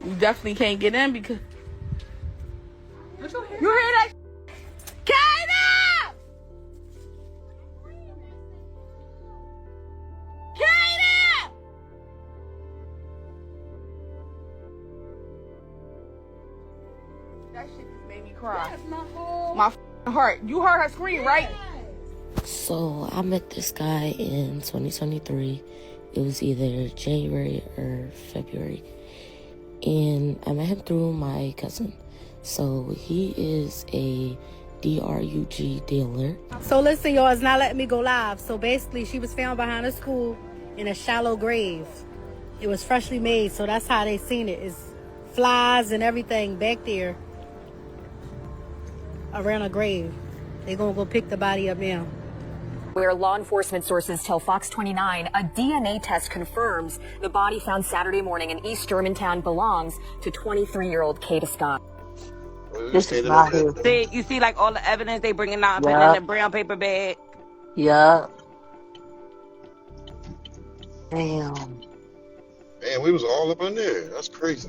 You definitely can't get in because you hear that? Kada! Kada! That shit just made me cry. That's my heart. You heard her scream, right? So I met this guy in 2023. It was either January or February. And I met him through my cousin. So he is a DRUG dealer. So listen, y'all, it's not letting me go live. So basically, she was found behind a school in a shallow grave. It was freshly made, so that's how they seen it. It's flies and everything back there around a grave. They gonna go pick the body up now. Where law enforcement sources tell Fox 29 a DNA test confirms the body found Saturday morning in East Germantown belongs to 23-year-old Kada Scott. This is not him. See, you see like all the evidence they bringing out and putting in the brown paper bag? Yeah. Damn. Man, we was all up in there. That's crazy.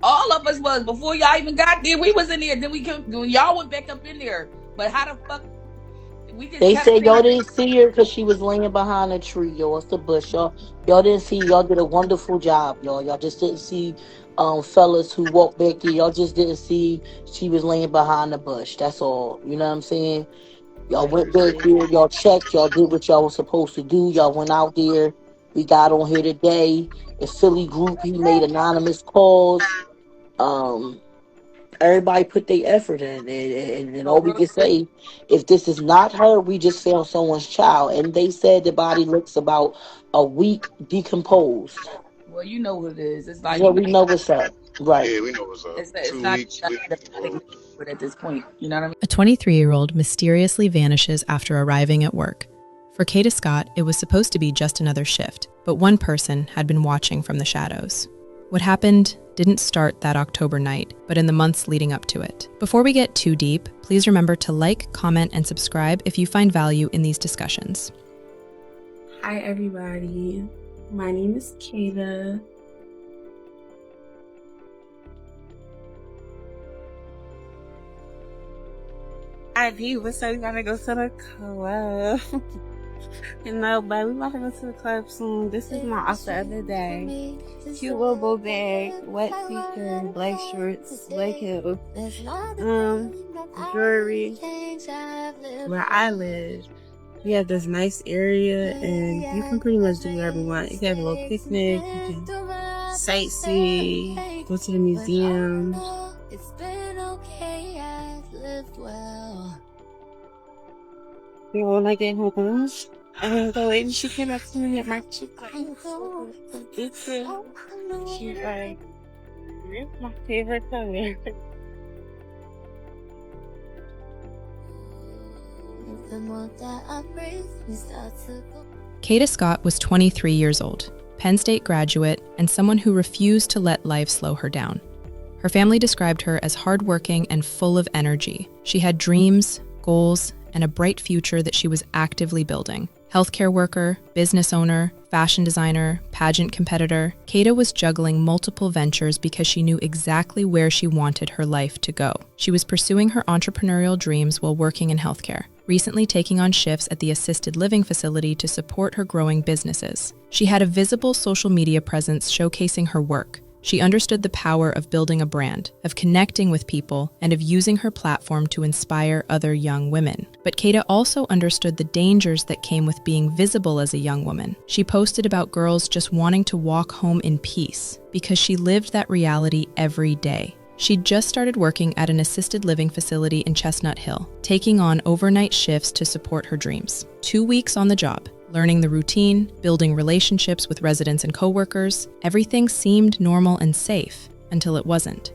All of us was. Before y'all even got there, we was in there. Then y'all went back up in there. But how the fuck? They said y'all didn't see her because she was laying behind a tree, y'all. It's the bush, y'all. Y'all didn't see. Y'all did a wonderful job, y'all. Y'all just didn't see fellas who walked back there. Y'all just didn't see she was laying behind the bush. That's all. You know what I'm saying? Y'all went back there. Y'all checked. Y'all did what y'all was supposed to do. Y'all went out there. We got on here today. The Philly group, he made anonymous calls. Everybody put their effort in, and all we can say, if this is not her, we just found someone's child. And they said the body looks about a week decomposed. Well, you know what it is. It's like, yeah, we know what's up. Right. Yeah, we know what's up. It's 2 not weeks. at this point. You know what I mean? A 23-year-old mysteriously vanishes after arriving at work. For Kada Scott, it was supposed to be just another shift, but one person had been watching from the shadows. What happened didn't start that October night, but in the months leading up to it. Before we get too deep, please remember to like, comment, and subscribe if you find value in these discussions. Hi everybody, my name is Kada. ID, what's up? We gotta go to the club. No, but we about to go to the club soon. This is my outfit of the day. Cute little bow bag, wet t-shirt, black shorts, black heels, jewelry. Where I live, we have this nice area, and you can pretty much do whatever you want. You can have a little picnic, you can sightsee, go to the museum. You know, like that home. And the lady, she came up to me at my cheek. She's like, "You're my favorite color." Kada Scott was 23 years old, Penn State graduate, and someone who refused to let life slow her down. Her family described her as hardworking and full of energy. She had dreams, goals, and a bright future that she was actively building. Healthcare worker, business owner, fashion designer, pageant competitor, Kada was juggling multiple ventures because she knew exactly where she wanted her life to go. She was pursuing her entrepreneurial dreams while working in healthcare, recently taking on shifts at the assisted living facility to support her growing businesses. She had a visible social media presence showcasing her work. She understood the power of building a brand, of connecting with people, and of using her platform to inspire other young women. But Kada also understood the dangers that came with being visible as a young woman. She posted about girls just wanting to walk home in peace because she lived that reality every day. She'd just started working at an assisted living facility in Chestnut Hill, taking on overnight shifts to support her dreams. 2 weeks on the job, learning the routine, building relationships with residents and coworkers, everything seemed normal and safe until it wasn't.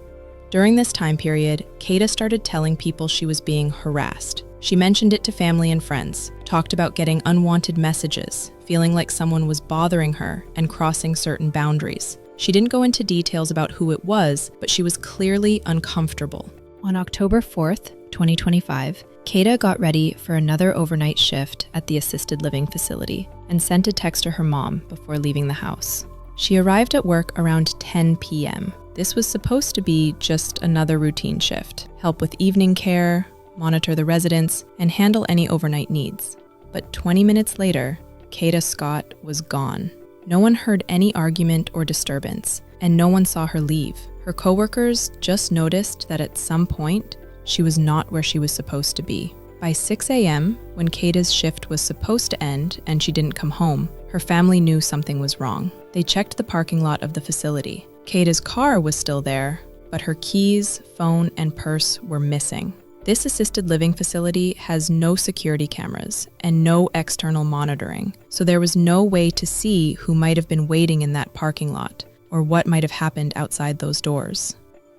During this time period, Kada started telling people she was being harassed. She mentioned it to family and friends, talked about getting unwanted messages, feeling like someone was bothering her and crossing certain boundaries. She didn't go into details about who it was, but she was clearly uncomfortable. On October 4th, 2025, Kada got ready for another overnight shift at the assisted living facility and sent a text to her mom before leaving the house. She arrived at work around 10 p.m. This was supposed to be just another routine shift, help with evening care, monitor the residents, and handle any overnight needs. But 20 minutes later, Kada Scott was gone. No one heard any argument or disturbance, and no one saw her leave. Her coworkers just noticed that at some point, she was not where she was supposed to be. By 6 a.m., when Kada's shift was supposed to end and she didn't come home, her family knew something was wrong. They checked the parking lot of the facility. Kada's car was still there, but her keys, phone, and purse were missing. This assisted living facility has no security cameras and no external monitoring, so there was no way to see who might have been waiting in that parking lot or what might have happened outside those doors.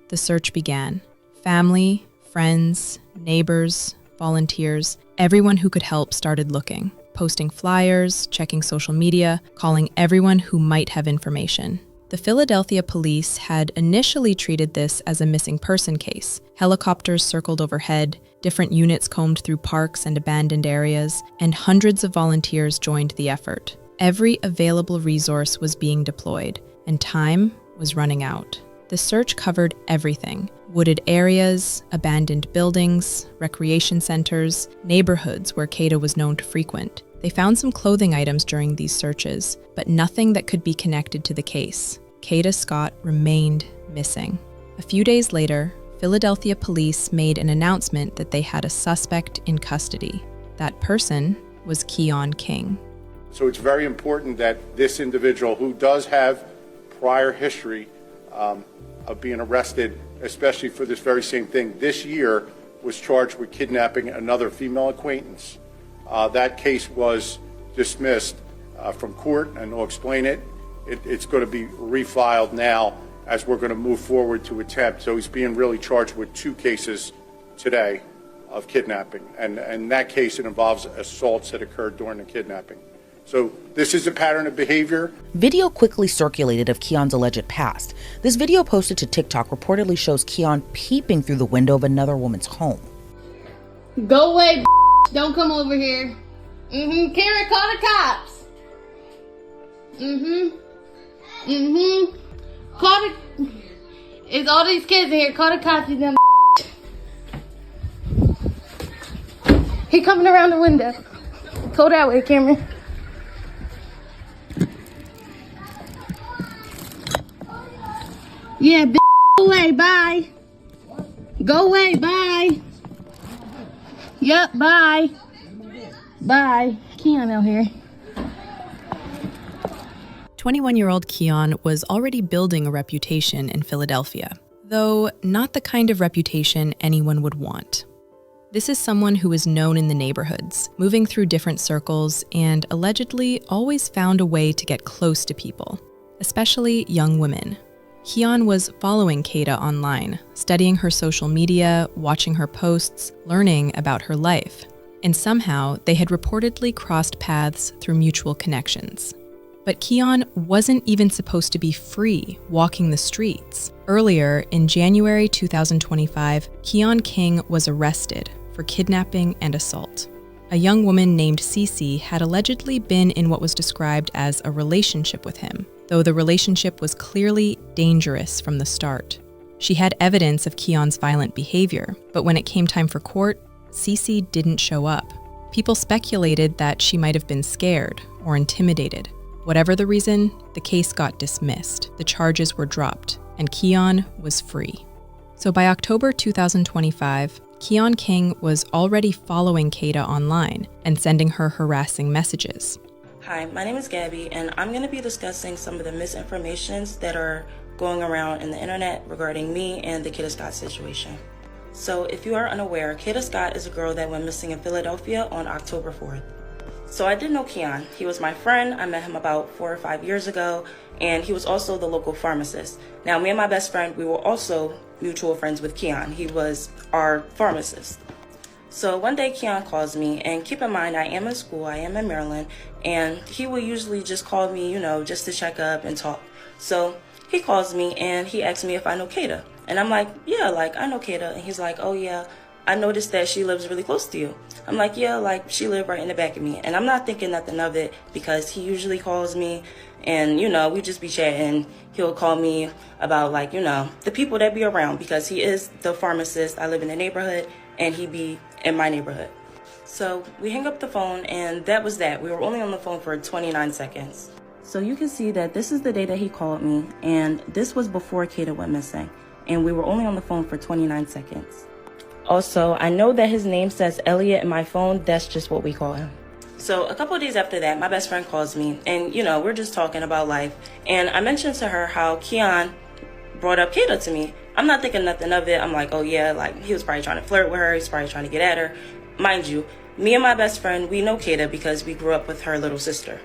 The search began. Family, friends, neighbors, volunteers, everyone who could help started looking, posting flyers, checking social media, calling everyone who might have information. The Philadelphia police had initially treated this as a missing person case. Helicopters circled overhead, different units combed through parks and abandoned areas, and hundreds of volunteers joined the effort. Every available resource was being deployed, and time was running out. The search covered everything: wooded areas, abandoned buildings, recreation centers, neighborhoods where Kada was known to frequent. They found some clothing items during these searches, but nothing that could be connected to the case. Kada Scott remained missing. A few days later, Philadelphia police made an announcement that they had a suspect in custody. That person was Keon King. So it's very important that this individual, who does have prior history of being arrested, especially for this very same thing, this year was charged with kidnapping another female acquaintance. That case was dismissed from court, and I'll explain it. It's going to be refiled now as we're going to move forward to attempt. So he's being really charged with 2 cases today of kidnapping. And in that case, it involves assaults that occurred during the kidnapping. So this is a pattern of behavior. Video quickly circulated of Keon's alleged past. This video posted to TikTok reportedly shows Keon peeping through the window of another woman's home. Go away, don't come over here. Kara, call the cops. Call the... It's all these kids in here. Call the cops, you dumb. He coming around the window. Go that way, Cameron. Yeah, go away, bye. Go away, bye. Yep, bye. Bye. Keon out here. 21-year-old Keon was already building a reputation in Philadelphia, though not the kind of reputation anyone would want. This is someone who is known in the neighborhoods, moving through different circles, and allegedly always found a way to get close to people, especially young women. Keon was following Kada online, studying her social media, watching her posts, learning about her life. And somehow, they had reportedly crossed paths through mutual connections. But Keon wasn't even supposed to be free walking the streets. Earlier, in January 2025, Keon King was arrested for kidnapping and assault. A young woman named Cece had allegedly been in what was described as a relationship with him, though the relationship was clearly dangerous from the start. She had evidence of Keon's violent behavior, but when it came time for court, Cece didn't show up. People speculated that she might have been scared or intimidated. Whatever the reason, the case got dismissed, the charges were dropped, and Keon was free. So by October 2025, Keon King was already following Kada online and sending her harassing messages. Hi, my name is Gabby, and I'm going to be discussing some of the misinformations that are going around in the internet regarding me and the Kada Scott situation. So if you are unaware, Kada Scott is a girl that went missing in Philadelphia on October 4th. So I did know Keon. He was my friend. I met him about 4 or 5 years ago, and he was also the local pharmacist. Now, me and my best friend, we were also mutual friends with Keon. He was our pharmacist. So one day Keon calls me, and keep in mind, I am in school, I am in Maryland, and he will usually just call me, just to check up and talk. So he calls me, and he asks me if I know Kada. And I'm like, yeah, I know Kada. And he's like, oh yeah, I noticed that she lives really close to you. I'm like, yeah, she lived right in the back of me. And I'm not thinking nothing of it because he usually calls me And, we just be chatting. He'll call me about, like, the people that be around, because he is the pharmacist. I live in the neighborhood, and he be in my neighborhood. So we hang up the phone, and that was that. We were only on the phone for 29 seconds. So you can see that this is the day that he called me, and this was before Kada went missing. And we were only on the phone for 29 seconds. Also, I know that his name says Elliot in my phone. That's just what we call him. So a couple of days after that, my best friend calls me, and, we're just talking about life. And I mentioned to her how Keon brought up Kada to me. I'm not thinking nothing of it. I'm like, oh yeah, like, he was probably trying to flirt with her. He's probably trying to get at her. Mind you, me and my best friend, we know Kada because we grew up with her little sister.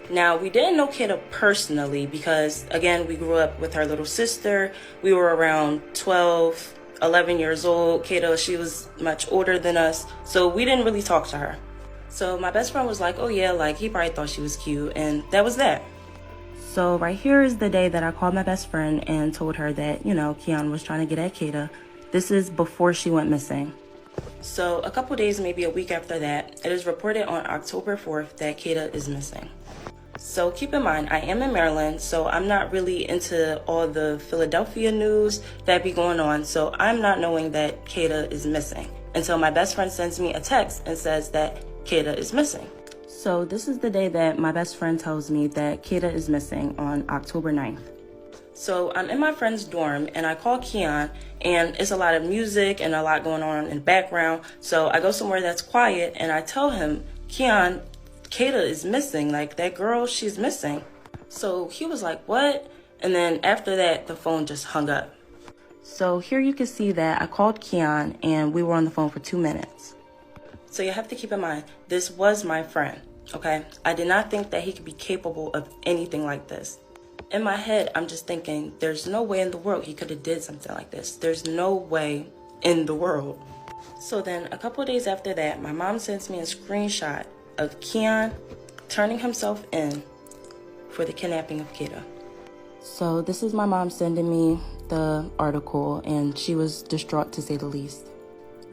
Now, we didn't know Kada personally because, again, we grew up with her little sister. We were around 12, 11 years old. Kada, she was much older than us, so we didn't really talk to her. So my best friend was like, oh yeah, like, he probably thought she was cute, and that was that. So right here is the day that I called my best friend and told her that, Keon was trying to get at Kada. This is before she went missing. So a couple days, maybe a week after that, it is reported on October 4th that Kada is missing. So keep in mind, I am in Maryland, so I'm not really into all the Philadelphia news that be going on. So I'm not knowing that Kada is missing until my best friend sends me a text and says that Kada is missing. So this is the day that my best friend tells me that Kada is missing on October 9th. So I'm in my friend's dorm and I call Keon, and it's a lot of music and a lot going on in the background. So I go somewhere that's quiet and I tell him, Keon, Kada is missing. Like, that girl, she's missing. So he was like, what? And then after that, the phone just hung up. So here you can see that I called Keon and we were on the phone for 2 minutes. So you have to keep in mind, this was my friend, okay? I did not think that he could be capable of anything like this. In my head, I'm just thinking, there's no way in the world he could have did something like this. There's no way in the world. So then a couple of days after that, my mom sends me a screenshot of Keon turning himself in for the kidnapping of Kada. So this is my mom sending me the article, and she was distraught to say the least.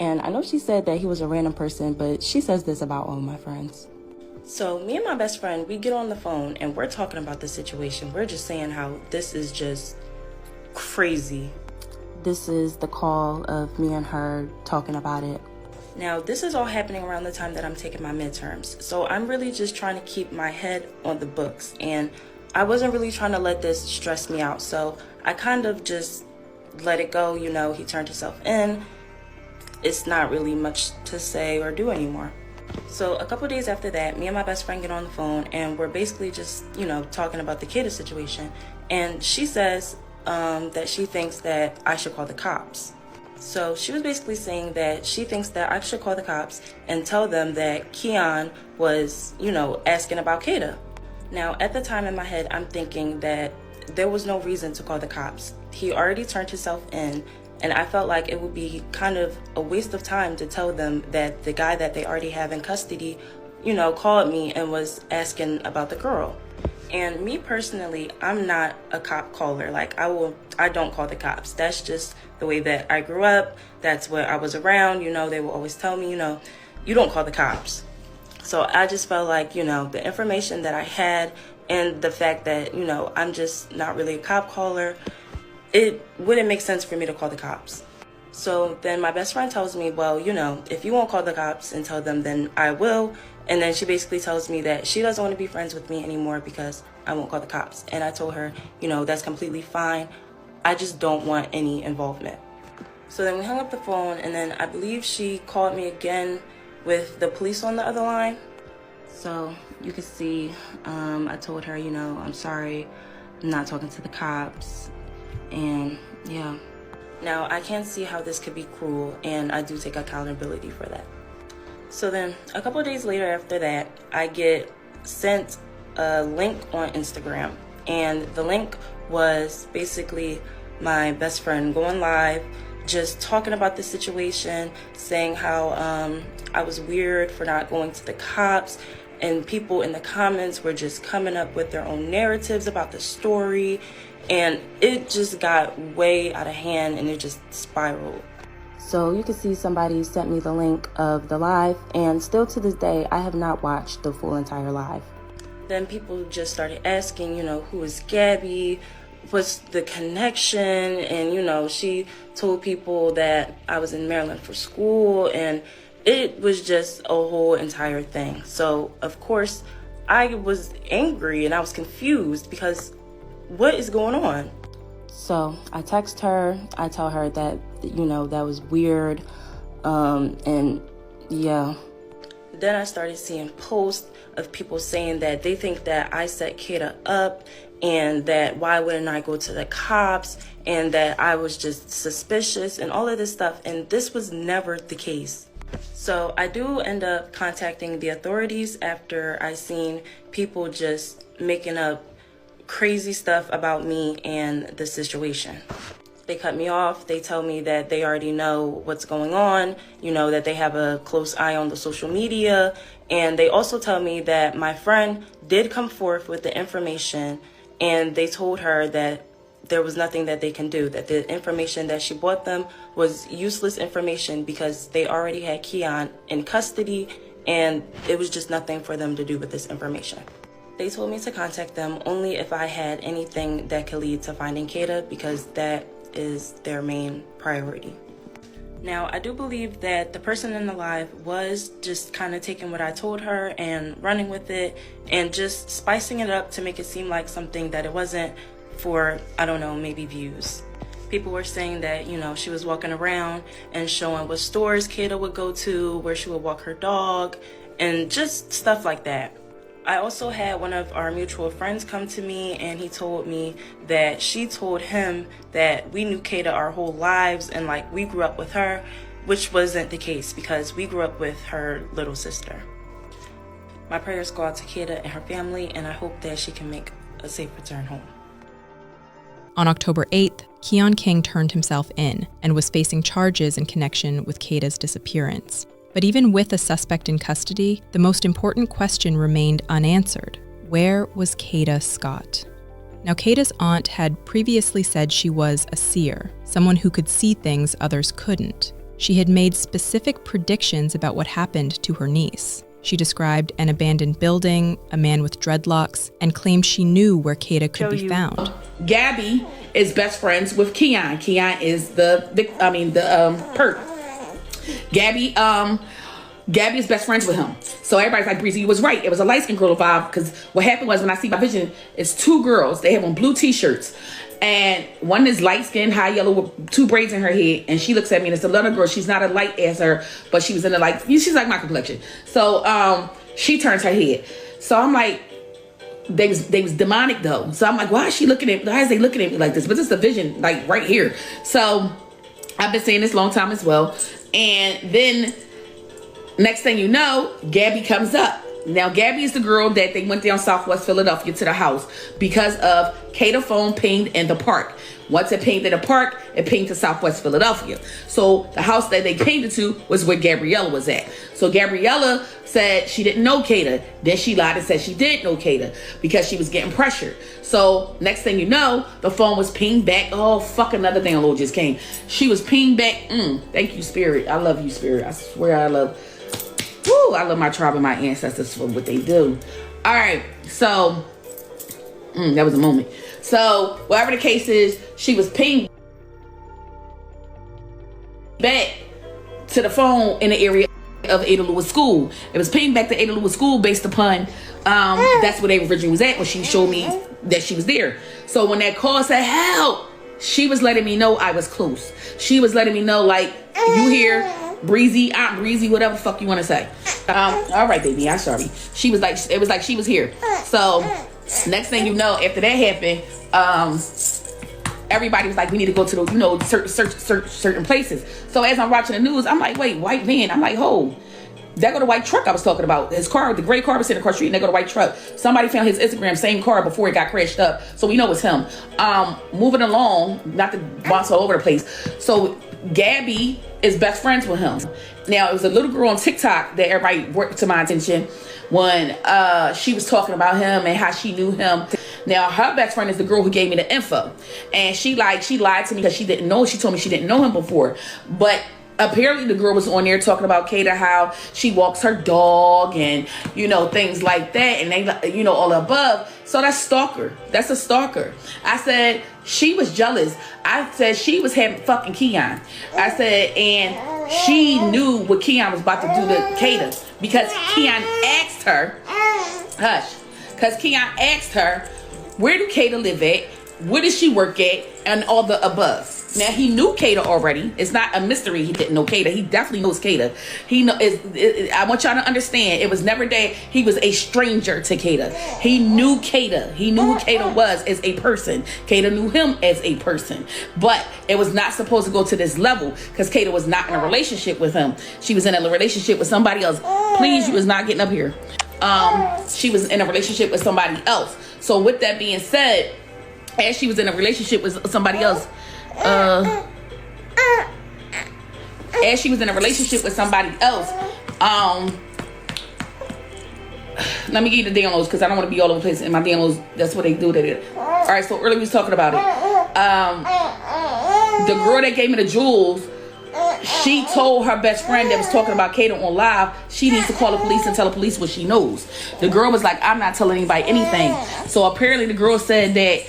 And I know she said that he was a random person, but she says this about all of my friends. So me and my best friend, we get on the phone and we're talking about the situation. We're just saying how this is just crazy. This is the call of me and her talking about it. Now, this is all happening around the time that I'm taking my midterms. So I'm really just trying to keep my head on the books. And I wasn't really trying to let this stress me out. So I kind of just let it go. He turned himself in. It's not really much to say or do anymore. So a couple days after that, me and my best friend get on the phone and we're basically just, talking about the Kada situation. And she says that she thinks that I should call the cops. So she was basically saying that she thinks that I should call the cops and tell them that Keon was, asking about Kada. Now, at the time in my head, I'm thinking that there was no reason to call the cops. He already turned himself in, and I felt like it would be kind of a waste of time to tell them that the guy that they already have in custody, called me and was asking about the girl. And me personally, I'm not a cop caller. Like, I don't call the cops. That's just the way that I grew up. That's what I was around. They will always tell me, you don't call the cops. So I just felt like, the information that I had and the fact that, I'm just not really a cop caller, it wouldn't make sense for me to call the cops. So then my best friend tells me, well, if you won't call the cops and tell them, then I will. And then she basically tells me that she doesn't want to be friends with me anymore because I won't call the cops. And I told her, that's completely fine. I just don't want any involvement. So then we hung up the phone, and then I believe she called me again with the police on the other line. So you can see, I told her, I'm sorry, I'm not talking to the cops. And yeah. Now, I can't see how this could be cruel, and I do take accountability for that. So then a couple of days later after that, I get sent a link on Instagram, and the link was basically my best friend going live, just talking about the situation, saying how I was weird for not going to the cops, and people in the comments were just coming up with their own narratives about the story, and it just got way out of hand and it just spiraled. So you can see somebody sent me the link of the live, and still to this day, I have not watched the full entire live. Then people just started asking, who is Gabby? What's the connection? And, she told people that I was in Maryland for school, and it was just a whole entire thing. So, of course, I was angry and I was confused because what is going on? So I text her, I tell her that, that was weird. And yeah. Then I started seeing posts of people saying that they think that I set Kada up and that why wouldn't I go to the cops and that I was just suspicious and all of this stuff. And this was never the case. So I do end up contacting the authorities after I seen people just making up crazy stuff about me and the situation. They cut me off. They tell me that they already know what's going on, that they have a close eye on the social media. And they also tell me that my friend did come forth with the information, and they told her that there was nothing that they can do, that the information that she bought them was useless information because they already had Keon in custody, and it was just nothing for them to do with this information. They told me to contact them only if I had anything that could lead to finding Kada, because that is their main priority. Now, I do believe that the person in the live was just kind of taking what I told her and running with it and just spicing it up to make it seem like something that it wasn't, for, I don't know, maybe views. People were saying that, she was walking around and showing what stores Kada would go to, where she would walk her dog, and just stuff like that. I also had one of our mutual friends come to me, and he told me that she told him that we knew Kada our whole lives and we grew up with her, which wasn't the case because we grew up with her little sister. My prayers go out to Kada and her family, and I hope that she can make a safe return home. On October 8th, Keon King turned himself in and was facing charges in connection with Kada's disappearance. But even with a suspect in custody, the most important question remained unanswered. Where was Kada Scott? Now, Kada's aunt had previously said she was a seer, someone who could see things others couldn't. She had made specific predictions about what happened to her niece. She described an abandoned building, a man with dreadlocks, and claimed she knew where Kada could be found. Gabby is best friends with Keon. Keon is the perp. Gabby is best friends with him. So everybody's like, Breezy, you was right. It was a light-skinned girl involved, because what happened was when I see my vision, it's two girls. They have on blue t-shirts. And one is light-skinned, high yellow, with two braids in her head. And she looks at me, and it's another girl. She's not as light as her, but she was in the she's like my complexion. So she turns her head. So I'm like, they was demonic though. So I'm like, why is they looking at me like this? But it's a vision right here. So I've been saying this a long time as well. And then next thing you know, Gabby comes up. Now, Gabby is the girl that they went down Southwest Philadelphia to the house because of Kada phone pinged in the park. Once it pinged in the park, it pinged to Southwest Philadelphia. So the house that they pinged it to was where Gabriella was at. So Gabriella said she didn't know Kada. Then she lied and said she did know Kada because she was getting pressured. So next thing you know, the phone was pinged back. Oh, fuck, another thing Lord just came. She was pinged back. Thank you, Spirit. I love you, Spirit. I swear I love my tribe and my ancestors for what they do. All right, so that was a moment. So whatever the case is, she was pinged back to the phone in the area of Ada Lewis School. It was pinged back to Ada Lewis School based upon that's where they originally was at when she showed me that she was there. So when that call said help, she was letting me know I was close. She was letting me know, like, you here, Breezy, Aunt Breezy, whatever the fuck you want to say. All right, baby, I'm sorry. She was like, it was like she was here. So next thing you know, after that happened, everybody was like, we need to go to the, certain places. So as I'm watching the news, I'm like, wait, white van. I'm like, oh, there go the white truck I was talking about. His car, the gray car was sitting across the street, and there go the white truck. Somebody found his Instagram, same car before it got crashed up. So we know it's him. Moving along, not to bounce all over the place. So Gabby is best friends with him. Now, it was a little girl on TikTok that everybody brought to my attention when she was talking about him and how she knew him. Now, her best friend is the girl who gave me the info. And she lied to me because she didn't know. She told me she didn't know him before. But apparently the girl was on there talking about Kada, how she walks her dog and, you know, things like that. And they, you know, all above. So that's stalker. That's a stalker. I said she was jealous. I said she was having fucking Keon. I said, and she knew what Keon was about to do to Kada because Keon asked her, hush, because Keon asked her, where do Kada live at? Where does she work at? And all the above. Now, he knew Kada already. It's not a mystery he didn't know Kada. He definitely knows Kada. I want y'all to understand, it was never that he was a stranger to Kada. He knew Kada. He knew who Kada was as a person. Kada knew him as a person. But it was not supposed to go to this level because Kada was not in a relationship with him. She was in a relationship with somebody else. Please, you was not getting up here. She was in a relationship with somebody else. So with that being said, as she was in a relationship with somebody else, as she was in a relationship with somebody else, let me give you the downloads because I don't want to be all over the place in my downloads. That's what they do. All right, so earlier we was talking about it. The girl that gave me the jewels, she told her best friend that was talking about Kada on live, she needs to call the police and tell the police what she knows. The girl was like, I'm not telling anybody anything. So apparently the girl said that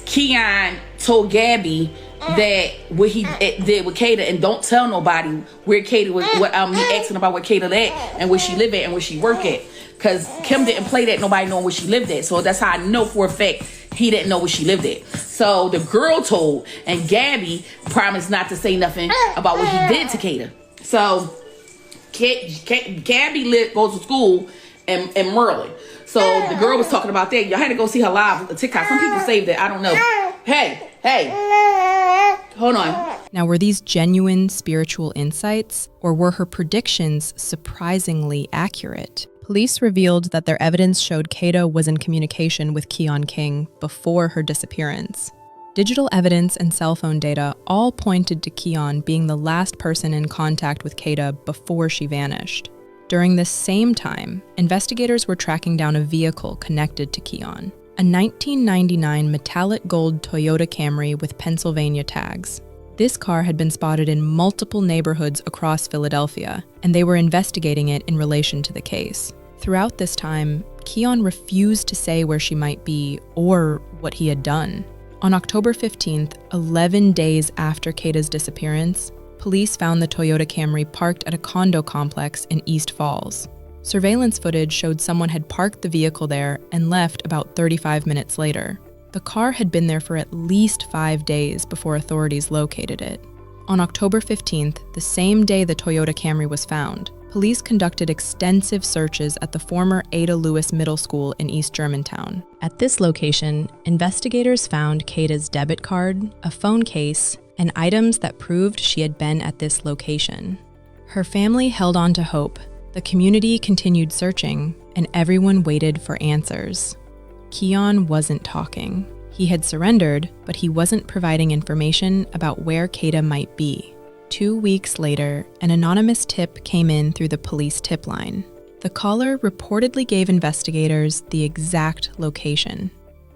Keon told Gabby that what he did with Kada, and don't tell nobody where Kada was, me asking about where Kada at and where she live at and where she work at, because Kim didn't play that nobody knowing where she lived at. So that's how I know for a fact he didn't know where she lived at. So the girl told, and Gabby promised not to say nothing about what he did to Kada. So Gabby goes to school in Maryland. So the girl was talking about that. Y'all had to go see her live on TikTok. Some people saved it. I don't know. Hey. Hold on. Now, were these genuine spiritual insights, or were her predictions surprisingly accurate? Police revealed that their evidence showed Kada was in communication with Keon King before her disappearance. Digital evidence and cell phone data all pointed to Keon being the last person in contact with Kada before she vanished. During this same time, investigators were tracking down a vehicle connected to Keon, a 1999 metallic gold Toyota Camry with Pennsylvania tags. This car had been spotted in multiple neighborhoods across Philadelphia, and they were investigating it in relation to the case. Throughout this time, Keon refused to say where she might be or what he had done. On October 15th, 11 days after Kada's disappearance, police found the Toyota Camry parked at a condo complex in East Falls. Surveillance footage showed someone had parked the vehicle there and left about 35 minutes later. The car had been there for at least 5 days before authorities located it. On October 15th, the same day the Toyota Camry was found, police conducted extensive searches at the former Ada Lewis Middle School in East Germantown. At this location, investigators found Kada's debit card, a phone case, and items that proved she had been at this location. Her family held on to hope. The community continued searching, and everyone waited for answers. Keon wasn't talking. He had surrendered, but he wasn't providing information about where Kada might be. 2 weeks later, an anonymous tip came in through the police tip line. The caller reportedly gave investigators the exact location,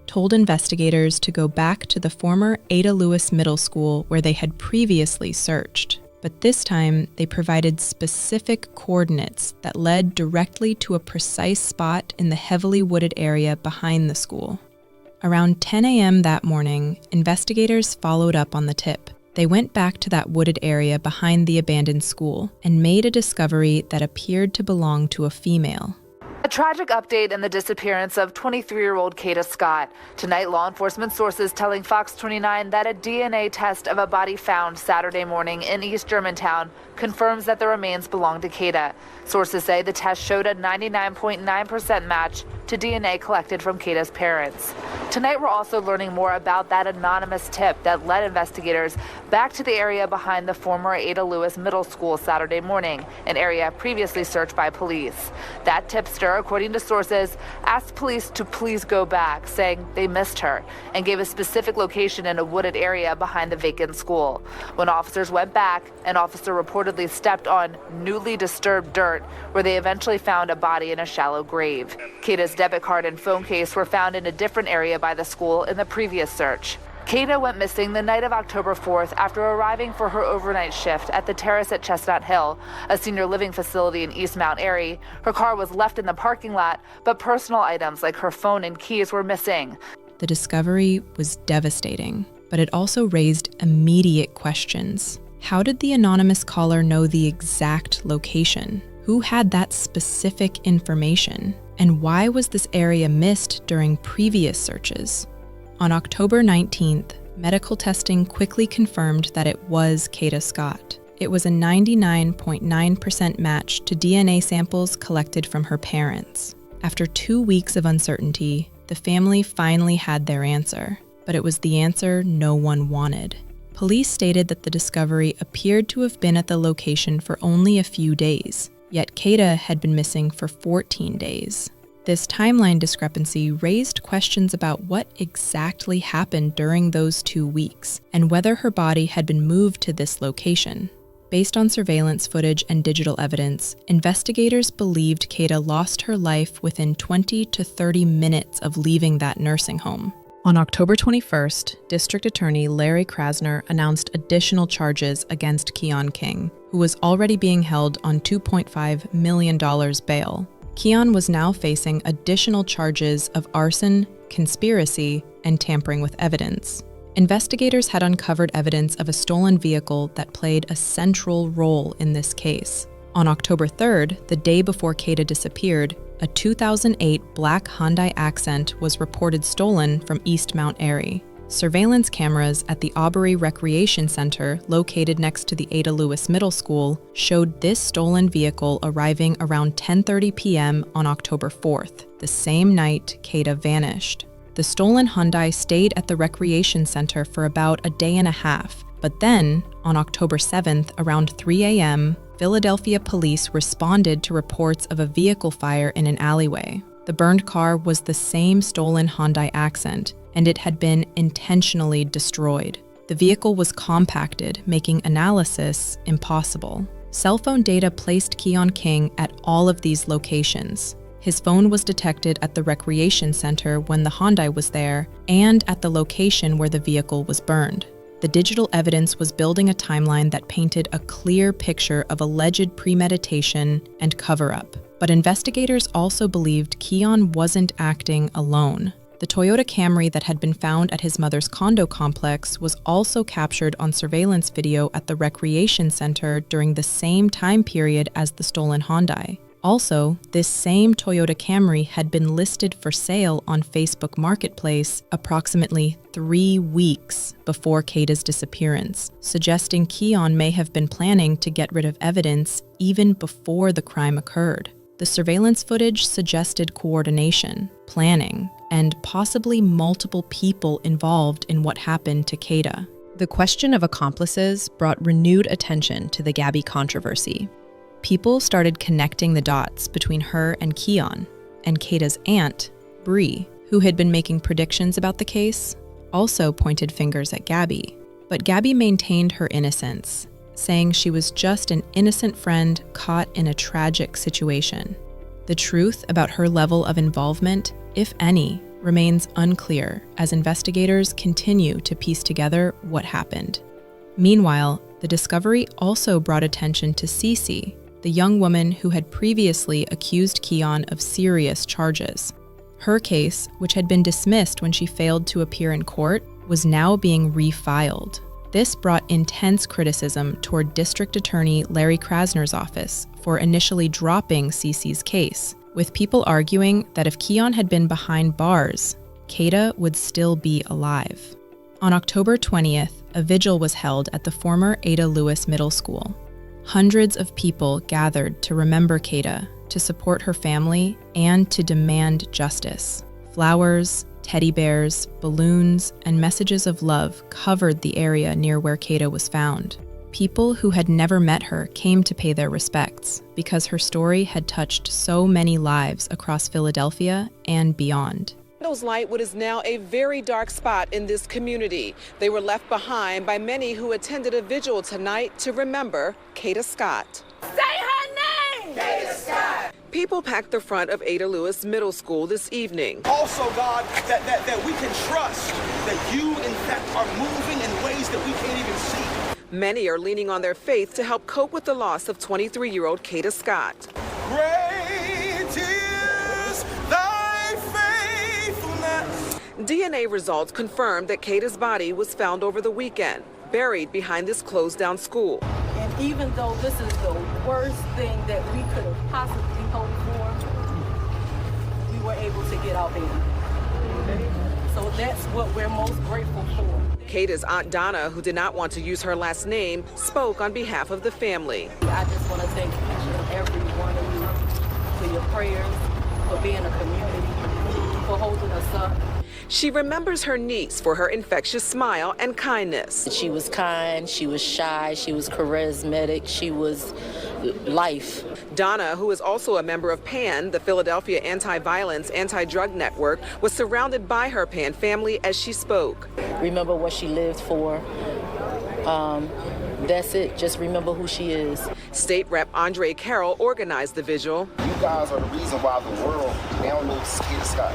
told investigators to go back to the former Ada Lewis Middle School where they had previously searched. But this time, they provided specific coordinates that led directly to a precise spot in the heavily wooded area behind the school. Around 10 a.m. that morning, investigators followed up on the tip. They went back to that wooded area behind the abandoned school and made a discovery that appeared to belong to a female. A tragic update in the disappearance of 23-year-old Kada Scott. Tonight, law enforcement sources telling Fox 29 that a DNA test of a body found Saturday morning in East Germantown confirms that the remains belong to Kada. Sources say the test showed a 99.9% match to DNA collected from Kada's parents. Tonight, we're also learning more about that anonymous tip that led investigators back to the area behind the former Ada Lewis Middle School Saturday morning, an area previously searched by police. That tipster, according to sources, asked police to please go back, saying they missed her, and gave a specific location in a wooded area behind the vacant school. When officers went back, an officer reportedly stepped on newly disturbed dirt, where they eventually found a body in a shallow grave. Kada's debit card and phone case were found in a different area by the school in the previous search. Kada went missing the night of October 4th after arriving for her overnight shift at the Terrace at Chestnut Hill, a senior living facility in East Mount Airy. Her car was left in the parking lot, but personal items like her phone and keys were missing. The discovery was devastating, but it also raised immediate questions. How did the anonymous caller know the exact location? Who had that specific information? And why was this area missed during previous searches? On October 19th, medical testing quickly confirmed that it was Kada Scott. It was a 99.9% match to DNA samples collected from her parents. After 2 weeks of uncertainty, the family finally had their answer, but it was the answer no one wanted. Police stated that the discovery appeared to have been at the location for only a few days, yet Kada had been missing for 14 days. This timeline discrepancy raised questions about what exactly happened during those 2 weeks and whether her body had been moved to this location. Based on surveillance footage and digital evidence, investigators believed Kada lost her life within 20 to 30 minutes of leaving that nursing home. On October 21st, District Attorney Larry Krasner announced additional charges against Keon King, who was already being held on $2.5 million bail. Keon was now facing additional charges of arson, conspiracy, and tampering with evidence. Investigators had uncovered evidence of a stolen vehicle that played a central role in this case. On October 3rd, the day before Kada disappeared, a 2008 black Hyundai Accent was reported stolen from East Mount Airy. Surveillance cameras at the Aubrey Recreation Center, located next to the Ada Lewis Middle School, showed this stolen vehicle arriving around 10:30 p.m. on October 4th, the same night Kada vanished. The stolen Hyundai stayed at the recreation center for about a day and a half, but then, on October 7th, around 3 a.m., Philadelphia police responded to reports of a vehicle fire in an alleyway. The burned car was the same stolen Hyundai Accent, and it had been intentionally destroyed. The vehicle was compacted, making analysis impossible. Cell phone data placed Keon King at all of these locations. His phone was detected at the recreation center when the Hyundai was there, and at the location where the vehicle was burned. The digital evidence was building a timeline that painted a clear picture of alleged premeditation and cover-up. But investigators also believed Keon wasn't acting alone. The Toyota Camry that had been found at his mother's condo complex was also captured on surveillance video at the recreation center during the same time period as the stolen Hyundai. Also, this same Toyota Camry had been listed for sale on Facebook Marketplace approximately 3 weeks before Kada's disappearance, suggesting Keon may have been planning to get rid of evidence even before the crime occurred. The surveillance footage suggested coordination, planning, and possibly multiple people involved in what happened to Kada. The question of accomplices brought renewed attention to the Gabby controversy. People started connecting the dots between her and Keon, and Kada's aunt, Bree, who had been making predictions about the case, also pointed fingers at Gabby. But Gabby maintained her innocence, saying she was just an innocent friend caught in a tragic situation. The truth about her level of involvement, if any, remains unclear as investigators continue to piece together what happened. Meanwhile, the discovery also brought attention to Cece, the young woman who had previously accused Keon of serious charges. Her case, which had been dismissed when she failed to appear in court, was now being refiled. This brought intense criticism toward District Attorney Larry Krasner's office for initially dropping Cece's case, with people arguing that if Keon had been behind bars, Kada would still be alive. On October 20th, a vigil was held at the former Ada Lewis Middle School. Hundreds of people gathered to remember Kada, to support her family, and to demand justice. Flowers, teddy bears, balloons, and messages of love covered the area near where Kada was found. People who had never met her came to pay their respects because her story had touched so many lives across Philadelphia and beyond. Shadows light what is now a very dark spot in this community. They were left behind by many who attended a vigil tonight to remember Kada Scott. Say her name! Kada Scott! People packed the front of Ada Lewis Middle School this evening. Also, God, that we can trust that you, in fact, are moving in ways that we can't even see. Many are leaning on their faith to help cope with the loss of 23-year-old Kada Scott. Great is thy faithfulness. DNA results confirmed that Kada's body was found over the weekend, buried behind this closed-down school. And even though this is the worst thing that we could have possibly hoped for, we were able to get out there. So that's what we're most grateful for. Kada's Aunt Donna, who did not want to use her last name, spoke on behalf of the family. I just want to thank each and every one of you for your prayers, for being a community, for holding us up. She remembers her niece for her infectious smile and kindness. She was kind, she was shy, she was charismatic, she was life. Donna, who is also a member of PAN, the Philadelphia Anti-Violence, Anti-Drug Network, was surrounded by her PAN family as she spoke. Remember what she lived for. That's it. Just remember who she is. State Rep Andre Carroll organized the vigil. You guys are the reason why the world now knows Kada Scott.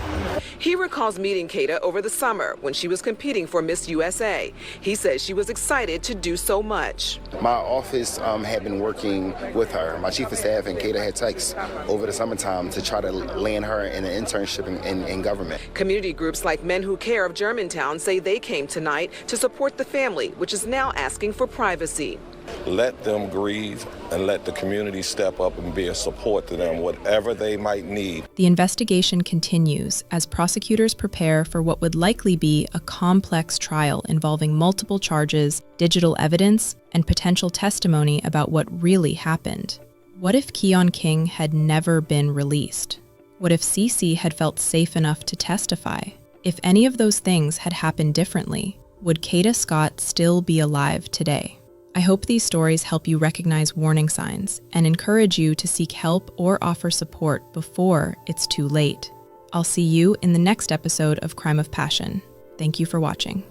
He recalls meeting Kada over the summer when she was competing for Miss USA. He says she was excited to do so much. My office had been working with her. My chief of staff and Kada had texts over the summertime to try to land her in an internship in government. Community groups like Men Who Care of Germantown say they came tonight to support the family, which is now asking for privacy. Let them grieve and let the community step up and be a support to them, whatever they might need. The investigation continues as prosecutors prepare for what would likely be a complex trial involving multiple charges, digital evidence, and potential testimony about what really happened. What if Keon King had never been released? What if Cece had felt safe enough to testify? If any of those things had happened differently, would Kada Scott still be alive today? I hope these stories help you recognize warning signs and encourage you to seek help or offer support before it's too late. I'll see you in the next episode of Crime of Passion. Thank you for watching.